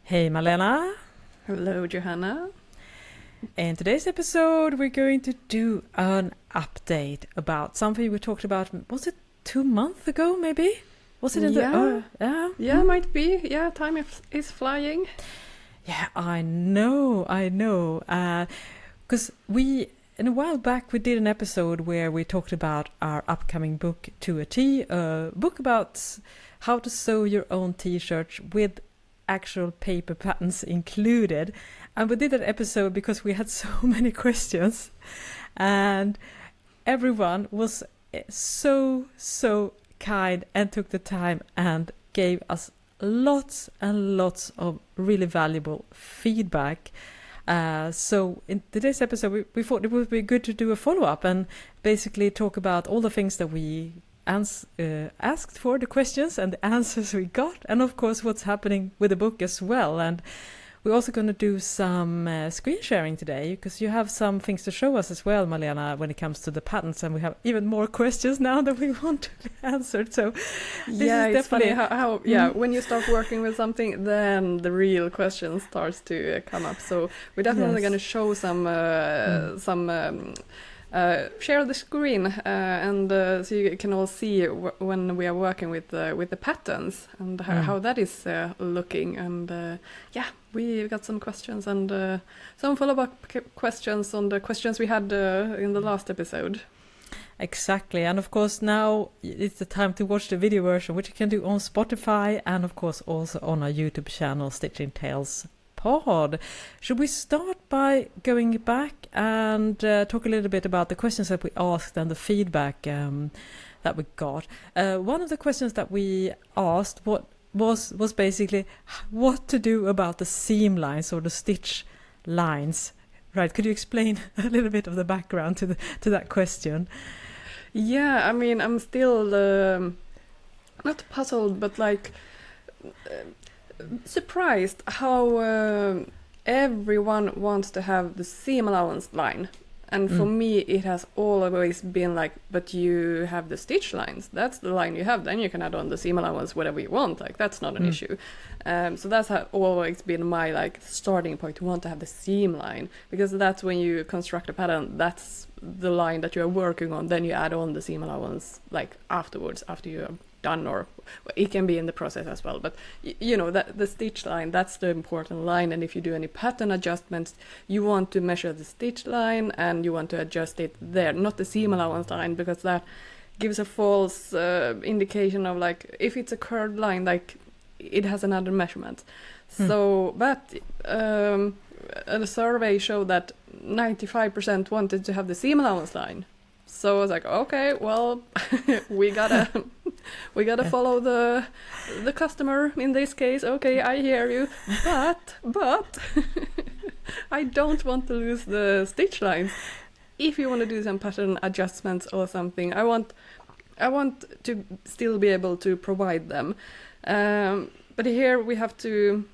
Hey Malena. Hello Johanna. In today's episode we're going to do an update about something we talked about, was it 2 months ago maybe? Was it in Yeah. the... Yeah, might be. Yeah, time is flying. Yeah, I know. Because in a while back, we did an episode where we talked about our upcoming book, To a T, a book about how to sew your own t-shirts with actual paper patterns included. And we did that episode because we had so many questions. And everyone was so kind and took the time and gave us lots and lots of really valuable feedback. So in today's episode, we thought it would be good to do a follow-up and basically talk about all the things that we asked for, the questions and the answers we got, and of course what's happening with the book as well. And we're also going to do some screen sharing today, because you have some things to show us as well, Malena, when it comes to the patterns, and we have even more questions now that we want to be answered. So it's funny how when you start working with something, then the real questions starts to come up. So we're definitely going to show some share the screen and so you can all see when we are working with the patterns and how that is looking. And we got some questions and some follow-up questions on the questions we had in the last episode. Exactly, and of course now it's the time to watch the video version, which you can do on Spotify and of course also on our YouTube channel, Stitching Tales Pod. Should we start by going back and talk a little bit about the questions that we asked and the feedback that we got? One of the questions that we asked was basically what to do about the seam lines or the stitch lines. Right? Could you explain a little bit of the background to that question? Yeah, I mean, I'm still not puzzled, but like surprised how everyone wants to have the seam allowance line. And for me, it has always been like, but you have the stitch lines. That's the line you have. Then you can add on the seam allowance whatever you want. Like, that's not an issue. So that's always been my like starting point. You want to have the seam line because that's when you construct a pattern. That's the line that you're working on. Then you add on the seam allowance like afterwards, after you have done, or it can be in the process as well. But you know that the stitch line, that's the important line. And if you do any pattern adjustments, you want to measure the stitch line and you want to adjust it there, not the seam allowance line, because that gives a false indication of like if it's a curved line, like it has another measurement. So but a survey showed that 95% wanted to have the seam allowance line. So I was like, okay, well, we gotta follow the customer in this case. Okay, I hear you, but I don't want to lose the stitch lines. If you want to do some pattern adjustments or something, I want to still be able to provide them. But here we had to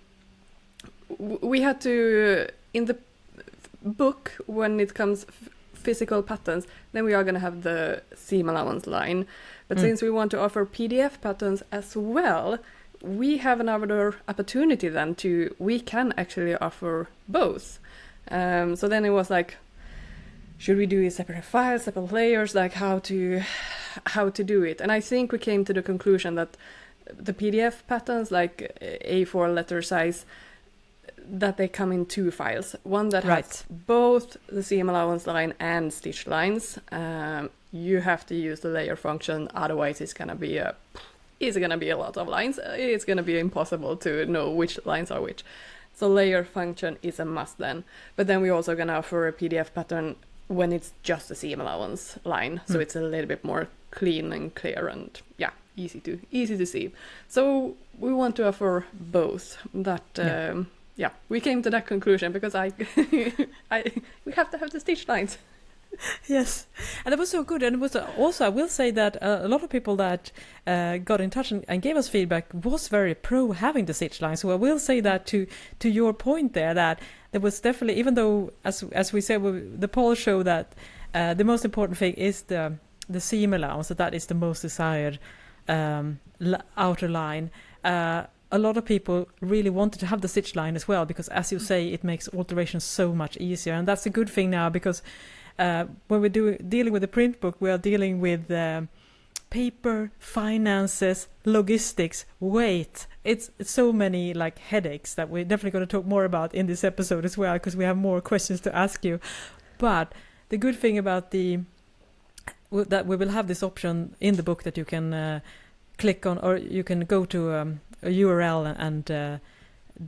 in the book when it comes physical patterns, then we are going to have the seam allowance line. But since we want to offer PDF patterns as well, we have another opportunity then we can actually offer both. So then it was like, should we do a separate file, separate layers, like how to do it? And I think we came to the conclusion that the PDF patterns, like A4 letter size, that they come in 2 files. One that has both the seam allowance line and stitch lines. You have to use the layer function, otherwise it's gonna be a lot of lines. It's gonna be impossible to know which lines are which. So layer function is a must then. But then we're also gonna offer a PDF pattern when it's just a seam allowance line. So it's a little bit more clean and clear and easy to see. So we want to offer both. That we came to that conclusion because we have to have the stitch lines. Yes, and it was so good. And it was also, I will say that a lot of people that got in touch and gave us feedback was very pro having the stitch lines. So I will say that to your point there, that there was definitely, even though as we said, the poll showed that the most important thing is the seam allowance, that is the most desired outer line. a lot of people really wanted to have the stitch line as well, because as you say, it makes alterations so much easier. And that's a good thing now, because when we're dealing with the print book, we are dealing with paper, finances, logistics, weight. It's so many like headaches that we're definitely going to talk more about in this episode as well, because we have more questions to ask you. But the good thing about that we will have this option in the book that you can click on, or you can go to a URL and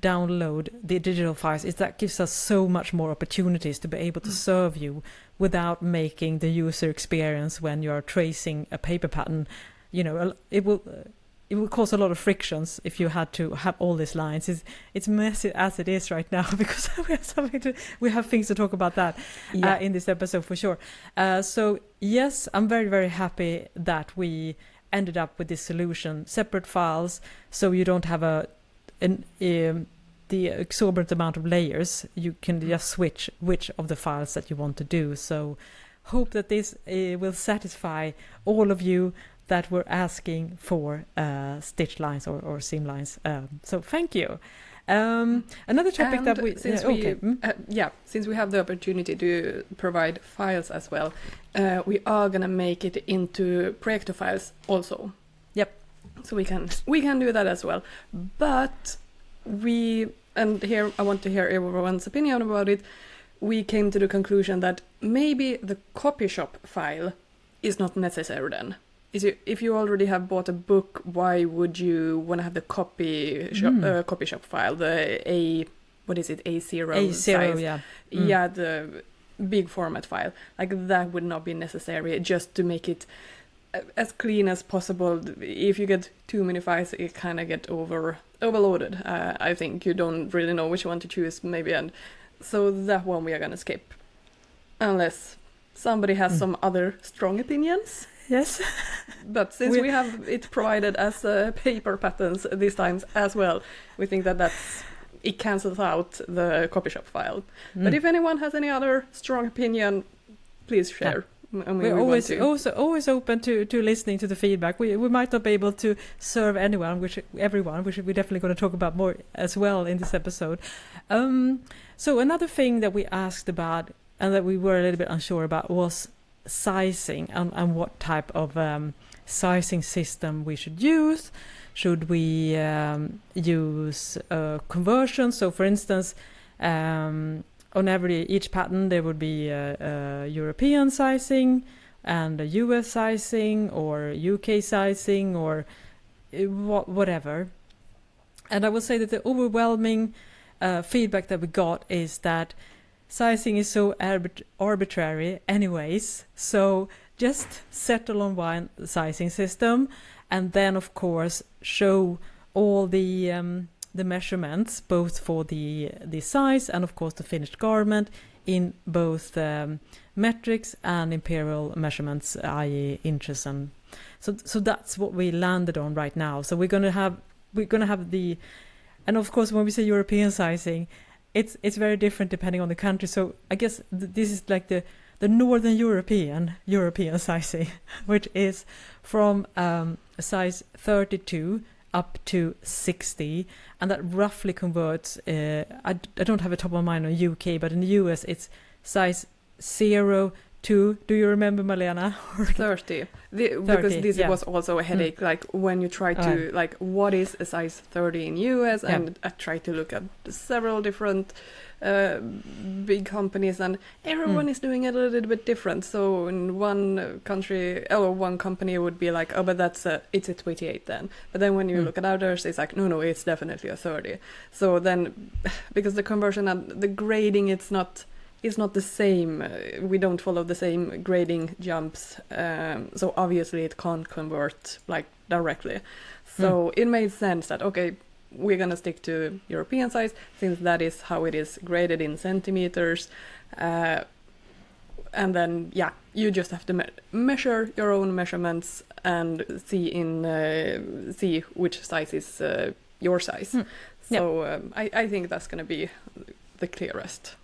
download the digital files, is that gives us so much more opportunities to be able to serve you without making the user experience when you're tracing a paper pattern. It will cause a lot of frictions if you had to have all these lines. It's messy as it is right now, because we have things to talk about that in this episode for sure. So yes, I'm very, very happy that we ended up with this solution, separate files, so you don't have the exorbitant amount of layers. You can just switch which of the files that you want to do. So hope that this will satisfy all of you that were asking for stitch lines or seam lines. So thank you. Another topic and that we... since we have the opportunity to provide files as well, we are going to make it into Projektor files also. Yep. So we can do that as well. But here I want to hear everyone's opinion about it. We came to the conclusion that maybe the copy shop file is not necessary then. If you already have bought a book, why would you want to have the copy shop file, the A0 size? Yeah. Yeah, the big format file. Like that would not be necessary, just to make it as clean as possible. If you get too many files, it kind of get overloaded. I think you don't really know which one to choose maybe, and so that one we are gonna skip, unless somebody has some other strong opinions. Yes. But since we have it provided as paper patterns this time as well, we think it cancels out the copy shop file. But if anyone has any other strong opinion, please share. We're always open to listening to the feedback. We might not be able to serve everyone, which we're definitely going to talk about more as well in this episode. So another thing that we asked about and that we were a little bit unsure about was sizing and what type of sizing system we should use. Should we use conversion? So for instance, on each pattern there would be a European sizing and a US sizing or UK sizing or whatever. And I will say that the overwhelming feedback that we got is that sizing is so arbitrary anyways, so just settle on one sizing system, and then of course show all the measurements, both for the size and of course the finished garment, in both metrics and imperial measurements, i.e. inches. And so that's what we landed on right now. So we're gonna have the, and of course when we say European sizing, it's very different depending on the country. So I guess this is like the Northern European sizing, which is from size 32 up to 60, and that roughly converts. I don't have a top of mind on UK, but in the US it's size 0 to. Do you remember, Malena? 30. Because this was also a headache. Like when you try to what is a size 30 in US, and I try to look at several different big companies, and everyone is doing it a little bit different. So in one country, or one company would be like, oh, but it's a 28 then. But then when you look at others, it's like, no, it's definitely a 30. So then, because the conversion and the grading, it's not the same. We don't follow the same grading jumps. So obviously it can't convert like directly. So it made sense that, okay, we're going to stick to European size, since that is how it is graded in centimeters. And then, you just have to measure your own measurements and see which size is your size. So I think that's going to be the clearest.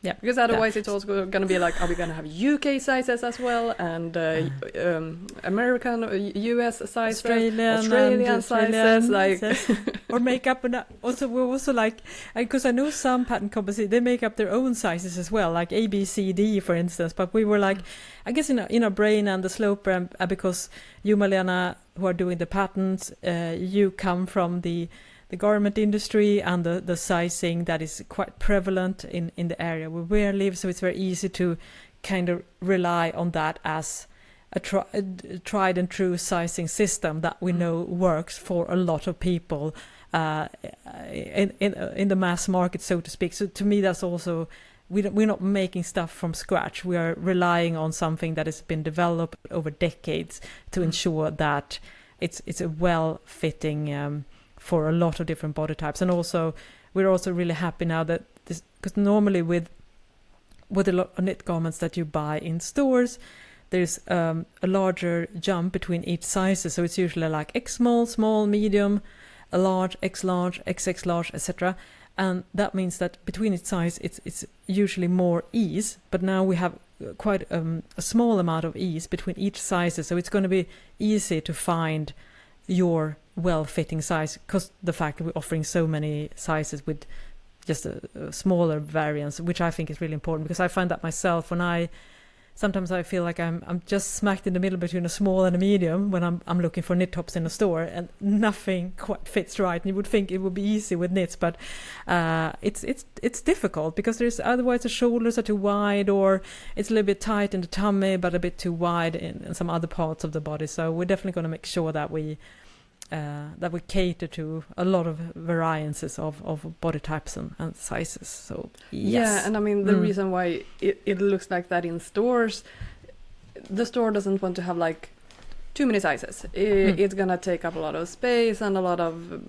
Yeah. Because otherwise it's also going to be like, are we going to have UK sizes as well, and American, US sizes, Australian sizes, like yes. Or make up, and also we're also like, because I know some pattern companies, they make up their own sizes as well, like A, B, C, D, for instance. But we were like, I guess in our brain and the sloper, because you, Malena, who are doing the patterns, you come from the garment industry and the sizing that is quite prevalent in the area where we live, so it's very easy to kind of rely on that as a tried and true sizing system that we know works for a lot of people in the mass market, so to speak. So to me, that's also, we're not making stuff from scratch. We are relying on something that has been developed over decades to ensure that it's a well-fitting for a lot of different body types. And also we're also really happy now that this, because normally with a lot of knit garments that you buy in stores, there's a larger jump between each sizes, so it's usually like X small, medium, a large, X large, XX large, etc. And that means that between each size it's usually more ease, but now we have quite a small amount of ease between each sizes, so it's going to be easy to find your well-fitting size, because the fact that we're offering so many sizes with just a smaller variance, which I think is really important, because I find that myself when sometimes I feel like I'm just smacked in the middle between a small and a medium when I'm looking for knit tops in a store, and nothing quite fits right. And you would think it would be easy with knits, but it's difficult, because there's otherwise the shoulders are too wide, or it's a little bit tight in the tummy but a bit too wide in some other parts of the body. So we're definitely going to make sure that we cater to a lot of variances of body types and sizes. So yes. Yeah, and I mean the reason why it looks like that in stores, the store doesn't want to have like too many sizes. It's gonna take up a lot of space and a lot of.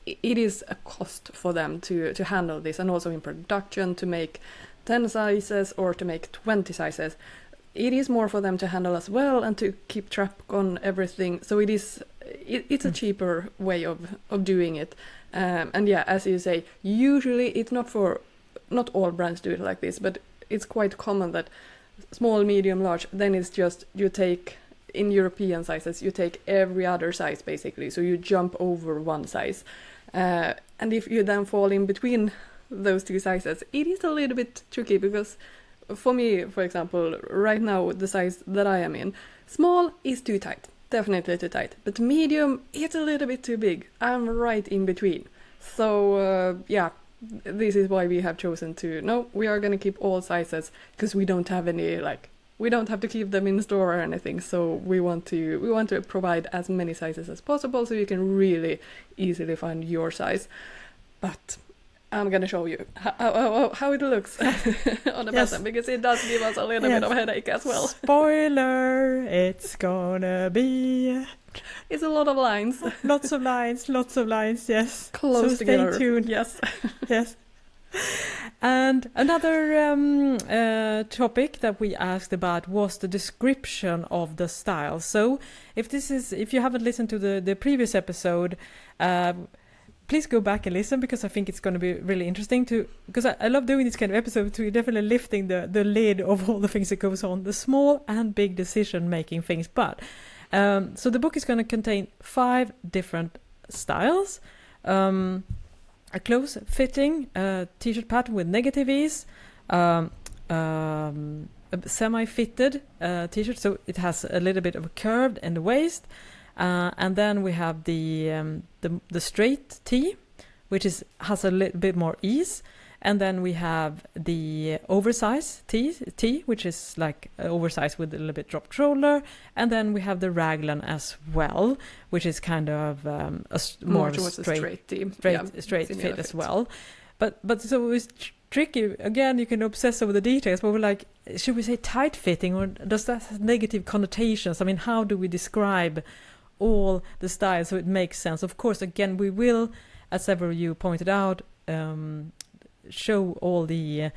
It is a cost for them to handle this, and also in production to make 10 sizes or to make 20 sizes. It is more for them to handle as well, and to keep track on everything. So it's a cheaper way of doing it. And yeah, as you say, usually it's not all brands do it like this, but it's quite common that small, medium, large, then it's just you take, in European sizes, you take every other size basically. So you jump over one size. And if you then fall in between those two sizes, it is a little bit tricky, because for me, for example, right now, the size that I am in, small is too tight, definitely too tight. But medium, it's a little bit too big. I'm right in between. So yeah, this is why we have chosen we are going to keep all sizes, because we don't have any, we don't have to keep them in store or anything. So we want to provide as many sizes as possible, so you can really easily find your size. But I'm going to show you how it looks on the pattern, because it does give us a little bit of headache as well. Spoiler, it's gonna be... It's a lot of lines. Lots of lines, yes. Close together. Stay tuned. Yes. Yes. And another topic that we asked about was the description of the style. So if you haven't listened to the previous episode, please go back and listen, because I think it's going to be really interesting because I love doing this kind of episode, to definitely lifting the lid of all the things that goes on, the small and big decision making things. But so the book is going to contain 5 different styles. A close fitting t-shirt pattern with negative ease, a semi-fitted t-shirt, so it has a little bit of a curved in the waist. And then we have the straight tee, which has a little bit more ease. And then we have the oversized tee, which is like oversized with a little bit dropped shoulder. And then we have the raglan as well, which is kind of more of a straight tee, straight fit as well. But so it's tricky. Again, you can obsess over the details, but we're like, should we say tight fitting, or does that have negative connotations? I mean, how do we describe all the styles so it makes sense? Of course, again, we will, as several of you pointed out, show all the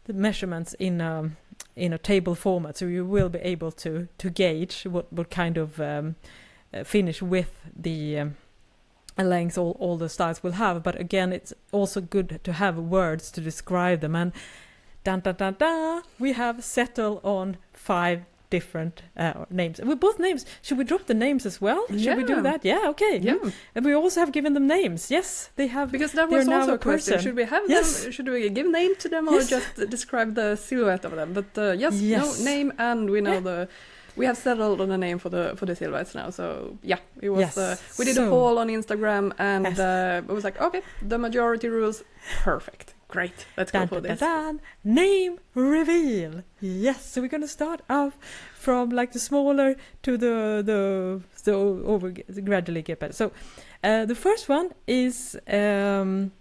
measurements in a table format, so you will be able to gauge what kind of finish width the length all the styles will have. But again, it's also good to have words to describe them, and dun, dun, dun, dun, we have settled on 5 different names. With both names, should we drop the names as well? Should we do that? Yeah, okay. Yeah. And we also have given them names. Yes, they have. Because that was now also a a question. person. Should we have them? Should we give name to them or just describe the silhouette of them? But yes, no name, and we know we have settled on a name for the silhouettes now. So yeah, it was. We did a poll on Instagram, and it was like, okay, the majority rules, perfect. Great, let's go for this. Name reveal. Yes, so we're going to start off from like the smaller to the over gradually get better. So the first one is the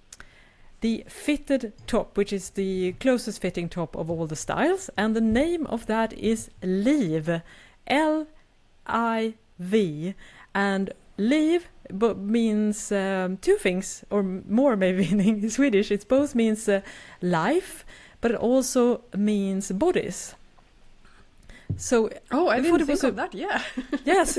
fitted top, which is the closest fitting top of all the styles, and the name of that is Liv, L-I-V, and Liv means 2 things, or more maybe in Swedish. It both means life, but it also means bodies. So I didn't think of that. Yeah. Yes,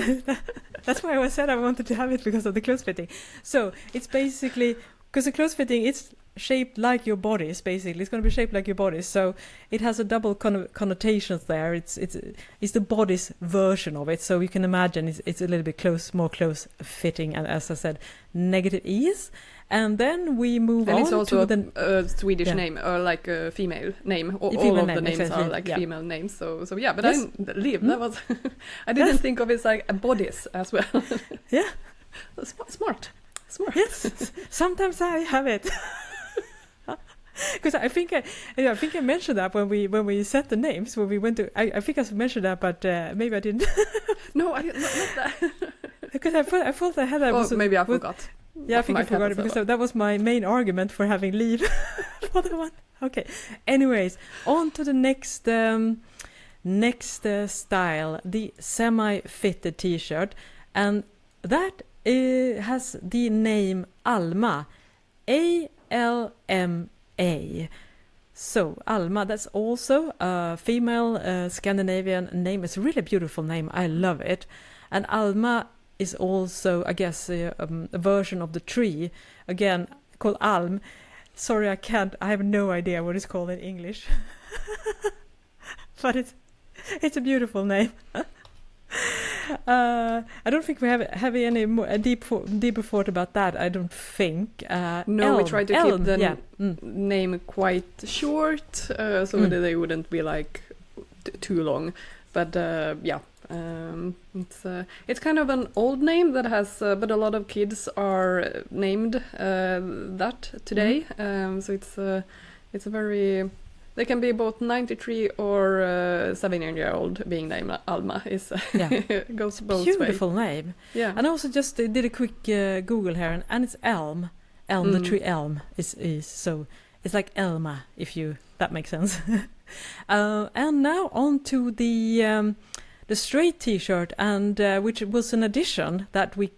that's why I said I wanted to have it because of the close fitting. So it's basically because the close fitting, it's shaped like your bodies. Basically, it's going to be shaped like your bodies. So it has a double connotations there. It's the body's version of it. So you can imagine it's a little bit more close fitting, and as I said, negative ease. And then we move on. And it's also to a Swedish name, or like a female name. All of the names are like female names. So yeah, but I didn't live. That was I didn't think of it as like a bodies as well. Yeah, smart. Yes, sometimes I have it. Because I think I mentioned that when we set the names, when we went to. I think I mentioned that, but maybe I didn't. No, I didn't. Not that. Because I thought I had that. Maybe I forgot. Yeah, I think I forgot it because that was my main argument for having leave for the one. Okay. Anyways, on to the next style, the semi-fitted T-shirt, and that has the name Alma, A-L-M-A. So Alma, that's also a female Scandinavian name. It's a really beautiful name. I love it. And Alma is also, I guess, a version of the tree, again called alm. Sorry, I have no idea what it's called in English. But it's a beautiful name. I don't think we have any more deeper thought about that. I don't think. No, we tried to keep the name quite short, so that they wouldn't be like too long. But it's kind of an old name that has, but a lot of kids are named that today. So it's a very. They can be both 93 or 7-year-old being named Alma. Goes both ways. Beautiful name. Yeah. And I also just did a quick Google here, and it's elm. The tree elm is so it's like Elma, that makes sense. And now on to the straight T-shirt, and which was an addition that we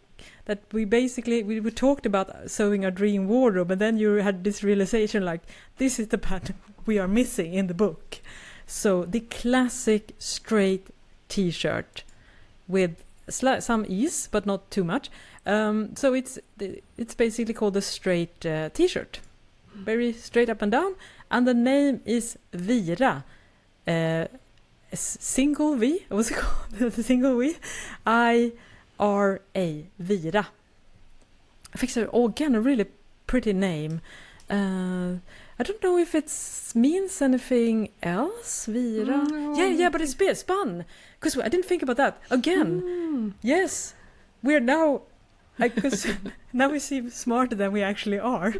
basically we talked about sewing our dream wardrobe, and then you had this realization like this is the pattern we are missing in the book. So the classic straight T-shirt with some ease but not too much. So it's basically called the straight T-shirt, very straight up and down, and the name is Vira. Single V. What's it called? The single V. I-R-A. Vira. I think so. Again, a really pretty name. I don't know if it means anything else. Vira. Yeah, but it's spun. Because I didn't think about that. Again. Yes. We're now. Because now we seem smarter than we actually are.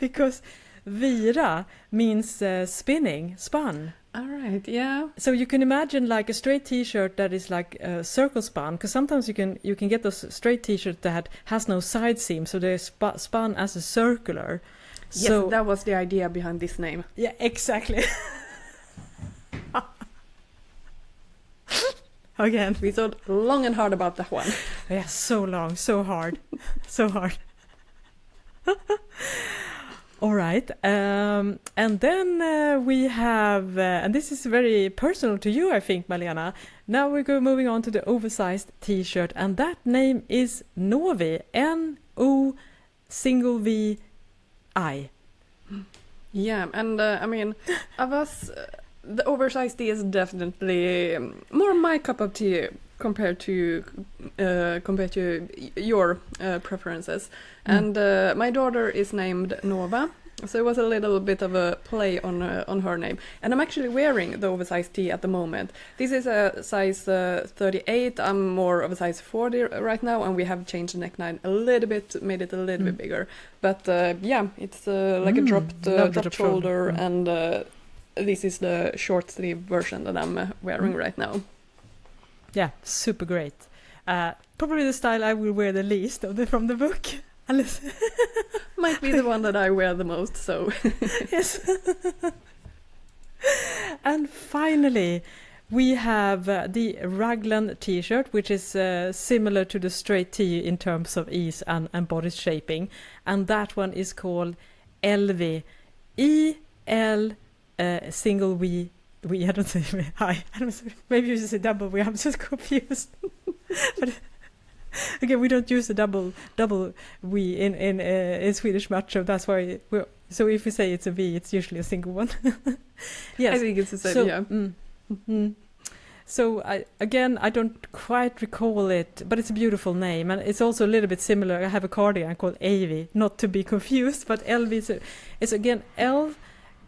Because Vira means spun. All right, yeah. So you can imagine like a straight T-shirt that is like a circle spun, because sometimes you can get those straight T-shirts that has no side seam, so they're spun as a circular. Yes, so, that was the idea behind this name. Yeah, exactly. Again, we thought long and hard about that one. Yeah, so long, so hard, so hard. All right, and then we have, and this is very personal to you, I think, Malena. Now we're moving on to the oversized T-shirt, and that name is Novi, N-O-V-I. Yeah, and I mean, of us, the oversized tea is definitely more my cup of tea compared to your preferences. And my daughter is named Nova, so it was a little bit of a play on her name. And I'm actually wearing the oversized tee at the moment. This is a size 38. I'm more of a size 40 right now, and we have changed the neckline a little bit, made it a little bit bigger. But yeah, it's like a dropped shoulder, and this is the short sleeve version that I'm wearing right now. Yeah, super great. Probably the style I will wear the least from the book. Might be the one that I wear the most, so. Yes. And finally, we have the raglan t-shirt, which is similar to the straight tee in terms of ease and body shaping. And that one is called LV. E-L single V. I don't say hi. Maybe you say double V. I'm just confused. But okay, we don't use the double V in Swedish macho. That's why. So if we say it's a V, it's usually a single one. Yes, I think it's the same. Yeah. So I don't quite recall it, but it's a beautiful name, and it's also a little bit similar. I have a cardigan called Avy, not to be confused, but LV is again Elv.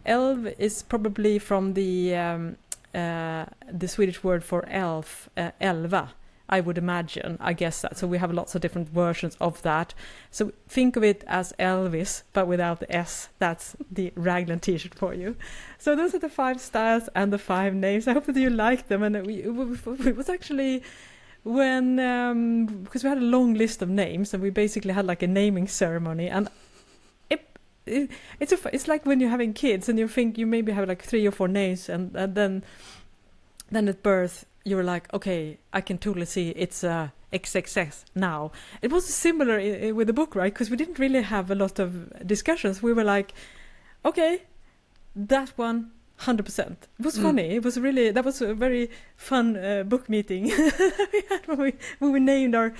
Elv is probably from the Swedish word for elf, elva. I would imagine, I guess that. So we have lots of different versions of that. So think of it as Elvis, but without the S. That's the raglan t-shirt for you. So those are the 5 styles and the 5 names. I hope that you like them. And it was actually when, because we had a long list of names, and we basically had like a naming ceremony. And it's like when you're having kids and you think you maybe have like 3 or 4 names, and then at birth, you're like, okay, I can totally see it's XXX now. It was similar with the book, right? Because we didn't really have a lot of discussions. We were like, okay, that one, 100%. It was funny. It was that was a very fun book meeting we had when we named our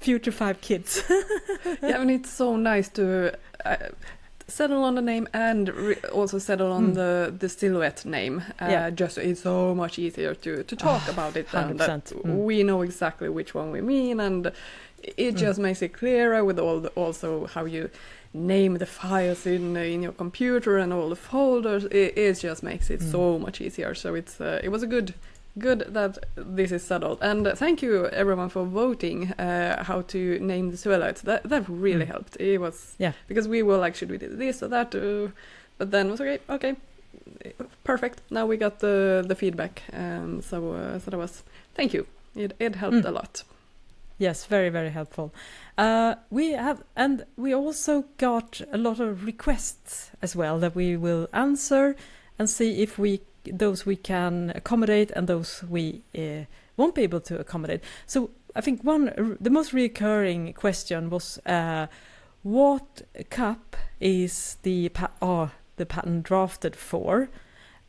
future 5 kids. Yeah, and it's so nice to settle on the name and also settle on the silhouette name. Just it's so much easier to talk about it, and that we know exactly which one we mean, and it just makes it clearer with also how you name the files in your computer and all the folders. It just makes it so much easier. So it was a good that this is settled, and thank you everyone for voting how to name the silhouettes. That really helped. It was because we were like, should we do this or that, but then it was okay, perfect. Now we got the feedback, so that was, thank you. It helped a lot. Yes, very, very helpful. We also got a lot of requests as well that we will answer and see if those we can accommodate and those we won't be able to accommodate. So I think the most recurring question was, what cup is the pattern drafted for?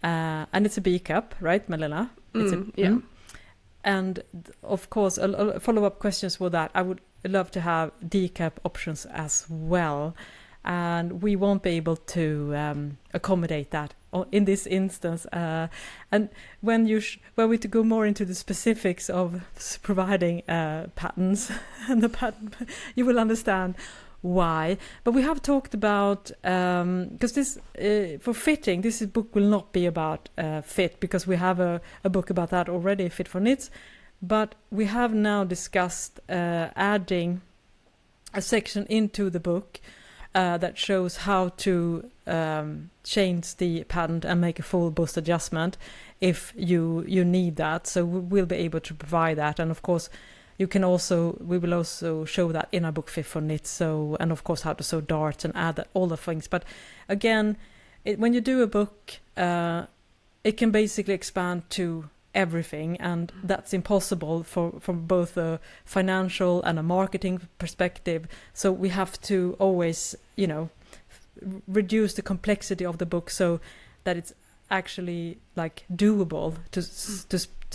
And it's a B cup, right, Malena? Yeah. And of course, follow-up questions for that. I would love to have D cup options as well. And we won't be able to accommodate that in this instance. And when we to go more into the specifics of providing patterns and the pattern, you will understand why. But we have talked about, because this for fitting, this book will not be about fit, because we have a book about that already, Fit for Knits. But we have now discussed adding a section into the book that shows how to change the pattern and make a full bust adjustment if you need that. So we'll be able to provide that, and of course we will also show that in our book Fit for Knits. So, and of course how to sew darts and add all the things. But again, when you do a book, it can basically expand to everything, and that's impossible from both a financial and a marketing perspective. So we have to always, reduce the complexity of the book so that it's actually like doable to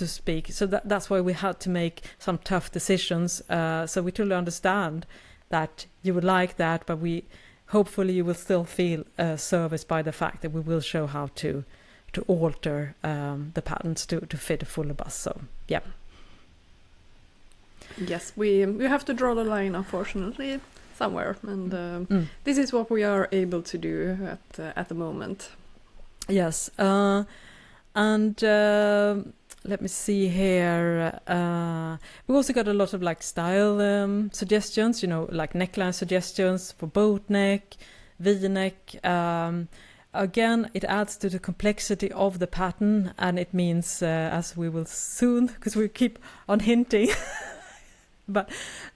speak. So that's why we had to make some tough decisions. So we totally understand that you would like that, but we hopefully you will still feel serviced by the fact that we will show how to alter the patterns to fit a fuller bust. So yeah. Yes, we have to draw the line, unfortunately, somewhere, and this is what we are able to do at the moment. Yes, and let me see here. We also got a lot of like style suggestions, like neckline suggestions for boat neck, V-neck. Again, it adds to the complexity of the pattern, and it means, as we will soon, because we keep on hinting, but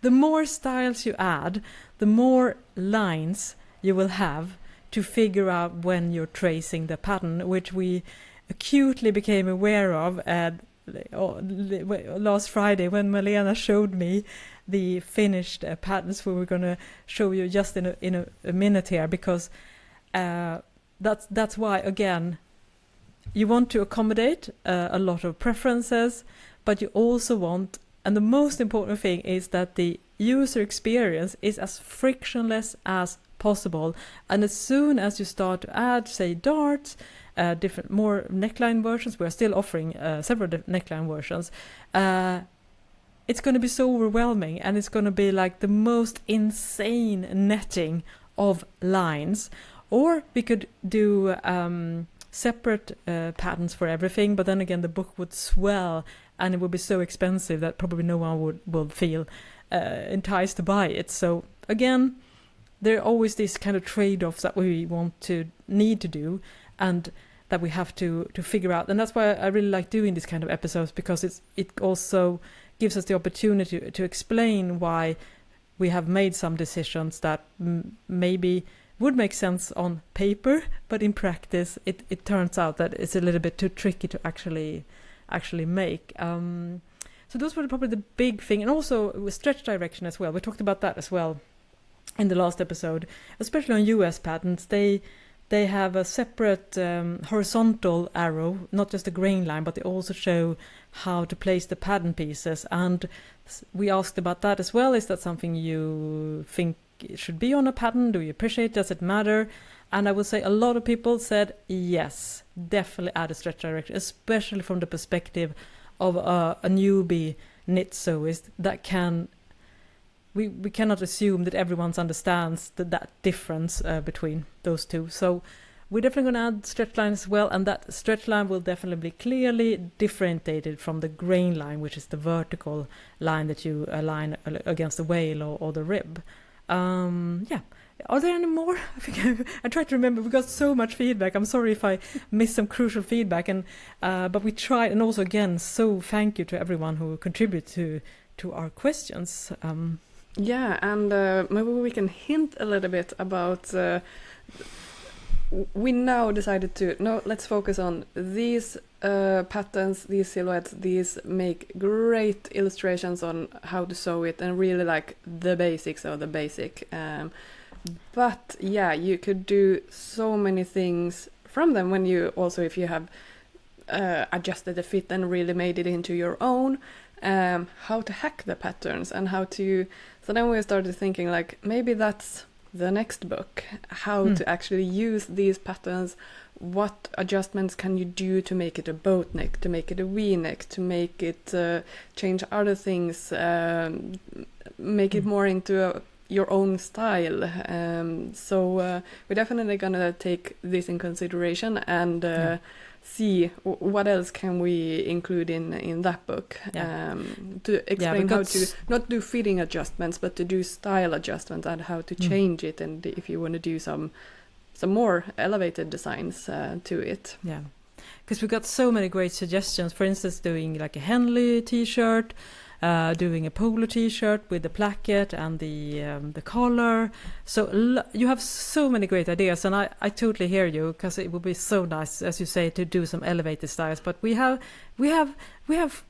the more styles you add, the more lines you will have to figure out when you're tracing the pattern, which we acutely became aware of last Friday when Malena showed me the finished patterns we were going to show you just in a minute here, because that's why, again, you want to accommodate a lot of preferences, but you also want, and the most important thing is that the user experience is as frictionless as possible. And as soon as you start to add, say, darts, different more neckline versions, we are still offering several neckline versions, it's going to be so overwhelming, and it's going to be like the most insane netting of lines. Or we could do separate patterns for everything, but then again the book would swell and it would be so expensive that probably no one would feel enticed to buy it. So again, there are always these kind of trade-offs that we need to do, and that we have to figure out. And that's why I really like doing these kind of episodes, because it also gives us the opportunity to explain why we have made some decisions that maybe would make sense on paper, but in practice it turns out that it's a little bit too tricky to actually make. So those were probably the big thing. And also with stretch direction as well, we talked about that as well in the last episode, especially on US patterns. They have a separate horizontal arrow, not just a grain line, but they also show how to place the pattern pieces. And we asked about that as well. Is that something you think it should be on a pattern? Do you appreciate it? Does it matter? And I would say a lot of people said yes, definitely add a stretch direction, especially from the perspective of a newbie knit sewist that can. We cannot assume that everyone understands that difference between those two. So we're definitely going to add stretch line as well, and that stretch line will definitely be clearly differentiated from the grain line, which is the vertical line that you align against the wale or the rib. Yeah. Are there any more? I tried to remember. We got so much feedback. I'm sorry if I missed some crucial feedback, and but we tried. And also, again, so thank you to everyone who contributed to our questions. Yeah, and maybe we can hint a little bit about. We now decided let's focus on these patterns, these silhouettes. These make great illustrations on how to sew it, and really like the basics of the basic. But yeah, you could do so many things from them when you also, if you have adjusted the fit and really made it into your own. How to hack the patterns and how to. So then we started thinking like maybe that's the next book, how to actually use these patterns. What adjustments can you do to make it a boat neck, to make it a V-neck, to make it change other things, make it more into your own style. So we're definitely gonna take this in consideration and see what else can we include in that book to explain how to not do fitting adjustments, but to do style adjustments and how to change it, and if you want to do some more elevated designs to it. Yeah, because we got so many great suggestions. For instance, doing like a Henley t-shirt, doing a polo t-shirt with the placket and the collar. So you have so many great ideas, and I totally hear you, because it would be so nice, as you say, to do some elevated styles. But we have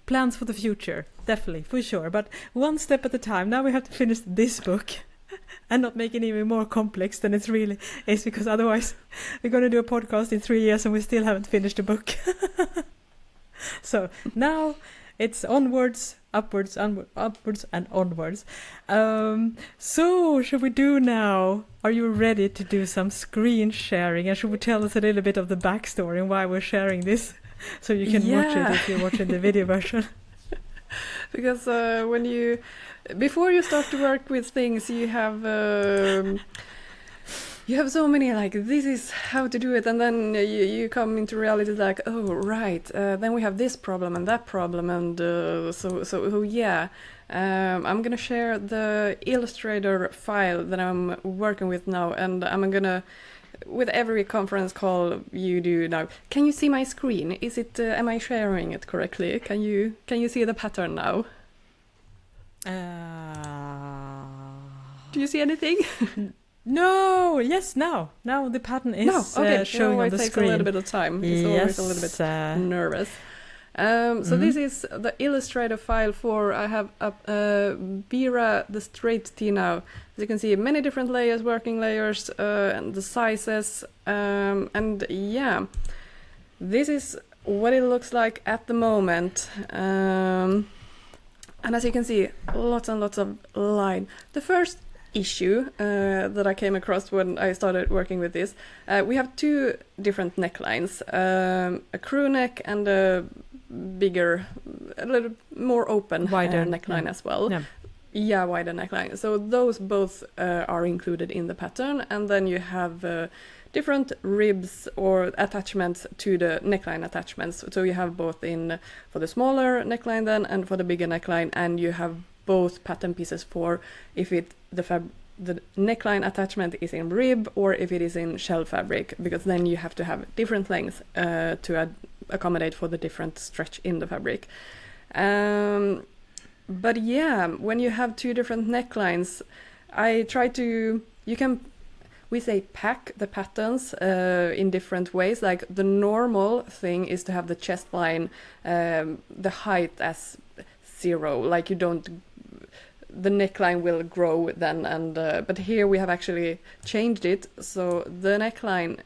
plans for the future, definitely, for sure. But one step at a time. Now we have to finish this book. And not make it even more complex than it really is, because otherwise we're going to do a podcast in 3 years and we still haven't finished the book. So now It's onwards, upwards, upwards, and onwards. So, should we do now? Are you ready to do some screen sharing? And should we tell us a little bit of the backstory and why we're sharing this? So you can watch it if you're watching the video version. Because before you start to work with things, you have so many like, this is how to do it, and then you come into reality like, oh right, then we have this problem and that problem, and I'm gonna share the Illustrator file that I'm working with now, and I'm gonna, with every conference call you do now, can you see my screen? Is it am I sharing it correctly? Can you see the pattern now? Do you see anything? No, yes, now the pattern is showing on the screen. It takes a little bit of time. It's always a little bit nervous. So this is the Illustrator file for, I have up Bira, the straight T now. As you can see, many different layers, working layers, and the sizes. And yeah, this is what it looks like at the moment. And as you can see, lots and lots of line. The first issue that I came across when I started working with this, we have two different necklines, a crew neck and a bigger, a little more open, wider neckline as well. Yeah, wider neckline. So those both are included in the pattern, and then you have different ribs or attachments to the neckline attachments. So you have both for the smaller neckline then and for the bigger neckline, and you have both pattern pieces for if the neckline attachment is in rib or if it is in shell fabric, because then you have to have different lengths to accommodate for the different stretch in the fabric. But yeah, when you have two different necklines, we say pack the patterns in different ways. Like the normal thing is to have the chest line, the height as 0, like the neckline will grow then, and but here we have actually changed it so the neckline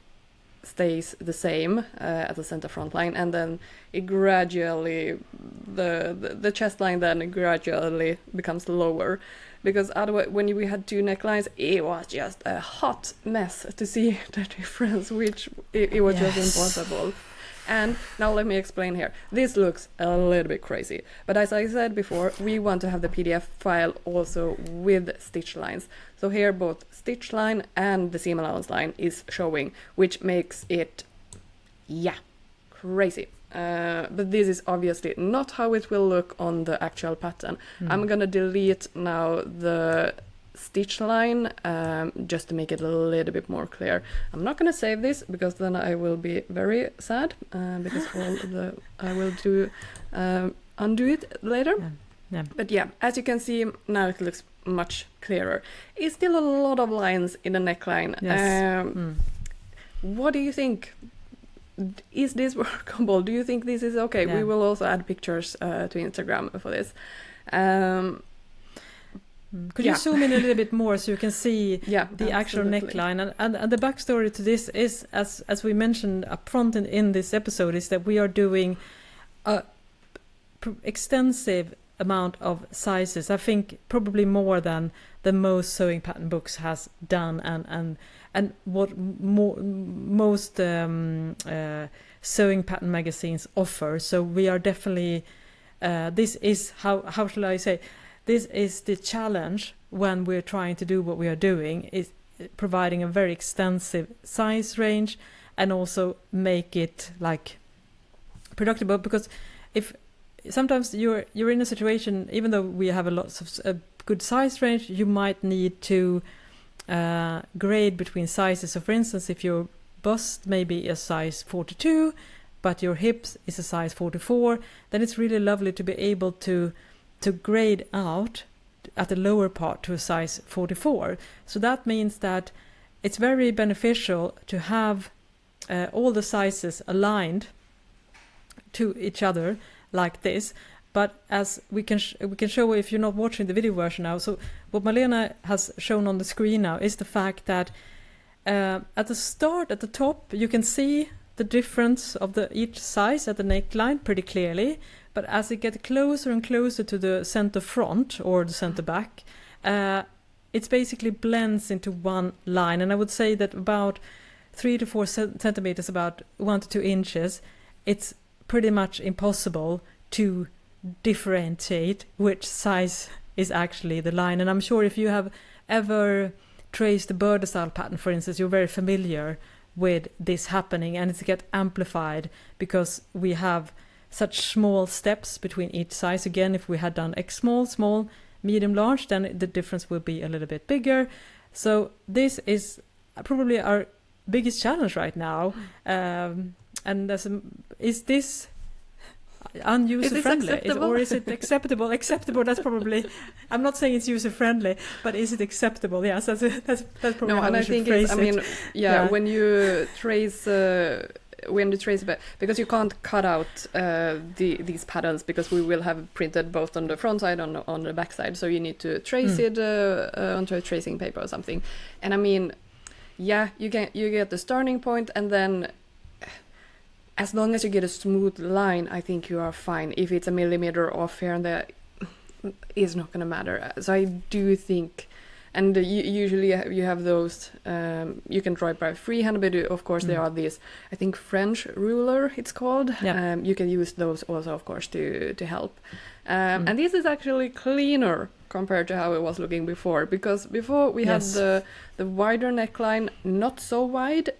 stays the same at the center front line, and then it gradually the chest line then gradually becomes lower, because otherwise when we had two necklines it was just a hot mess to see the difference, which it was just impossible. And now let me explain here. This looks a little bit crazy, but as I said before, we want to have the PDF file also with stitch lines. So here both stitch line and the seam allowance line is showing, which makes it, crazy. But this is obviously not how it will look on the actual pattern. I'm gonna delete now the stitch line just to make it a little bit more clear. I'm not going to save this because then I will be very sad because I will undo it later. But yeah, as you can see now it looks much clearer. It's still a lot of lines in the neckline. What do you think? Is this workable? Do you think this is okay? We will also add pictures to Instagram for this. Could you zoom in a little bit more so you can see the actual neckline? And the backstory to this is, as we mentioned up front in this episode, is that we are doing a extensive amount of sizes. I think probably more than the most sewing pattern books has done, and what most sewing pattern magazines offer. So we are definitely this is how shall I say. This is the challenge when we're trying to do what we are doing, is providing a very extensive size range and also make it like productive. Because if sometimes you're in a situation, even though we have a good size range, you might need to grade between sizes. So for instance, if your bust may be a size 42, but your hips is a size 44, then it's really lovely to be able to grade out at the lower part to a size 44. So that means that it's very beneficial to have all the sizes aligned to each other like this. But as we can show if you're not watching the video version now, so what Malena has shown on the screen now is the fact that at the start, at the top, you can see the difference of each size at the neckline pretty clearly. but as it gets closer and closer to the center front or the center back, it basically blends into one line. And I would say that about 3 to 4 centimeters, about 1 to 2 inches, it's pretty much impossible to differentiate which size is actually the line. And I'm sure if you have ever traced the bird style pattern, for instance, you're very familiar with this happening, and it's get amplified because we have such small steps between each size. Again, if we had done X small, medium, large, then the difference will be a little bit bigger. So this is probably our biggest challenge right now. And is this unuser friendly, or is it acceptable? Acceptable. That's probably. I'm not saying it's user friendly, but is it acceptable? Yes, that's probably how we should phrase it. I mean, when you trace. Because you can't cut out these patterns, because we will have printed both on the front side and on the back side. So you need to trace it onto a tracing paper or something. And I mean, you get the starting point, and then as long as you get a smooth line, I think you are fine. If it's a millimeter off here and there, it's not going to matter. So I do think, and usually you have those, you can draw it by freehand, but of course there are these, I think French ruler it's called. Yeah. You can use those also, of course, to help. And this is actually cleaner compared to how it was looking before, because before we had the wider neckline, not so wide,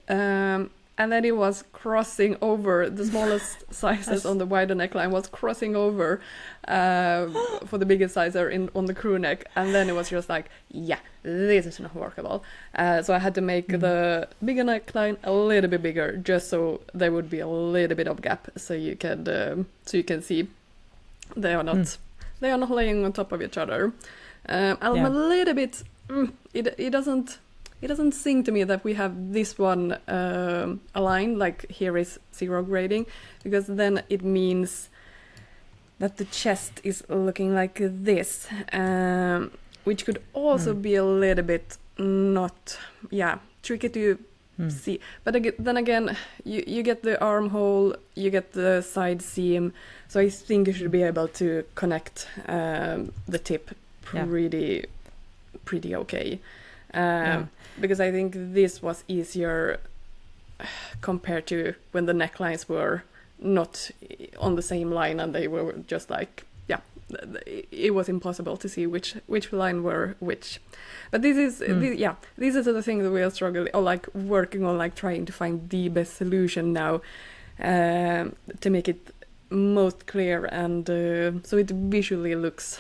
and then it was crossing over, the smallest sizes on the wider neckline was crossing over for the biggest size on the crew neck. And then it was just like, this is not workable. So I had to make the bigger neckline a little bit bigger, just so there would be a little bit of gap, so you can see they are not laying on top of each other. I'm a little bit, it doesn't seem to me that we have this one aligned, like here is 0 grading, because then it means that the chest is looking like this, which could also be a little bit tricky to see. But then again, you get the armhole, you get the side seam, so I think you should be able to connect the tip pretty okay. Because I think this was easier compared to when the necklines were not on the same line and they were just like, it was impossible to see which line were which. But this is the thing that we are struggling, or like working on, like trying to find the best solution now to make it most clear, and so it visually looks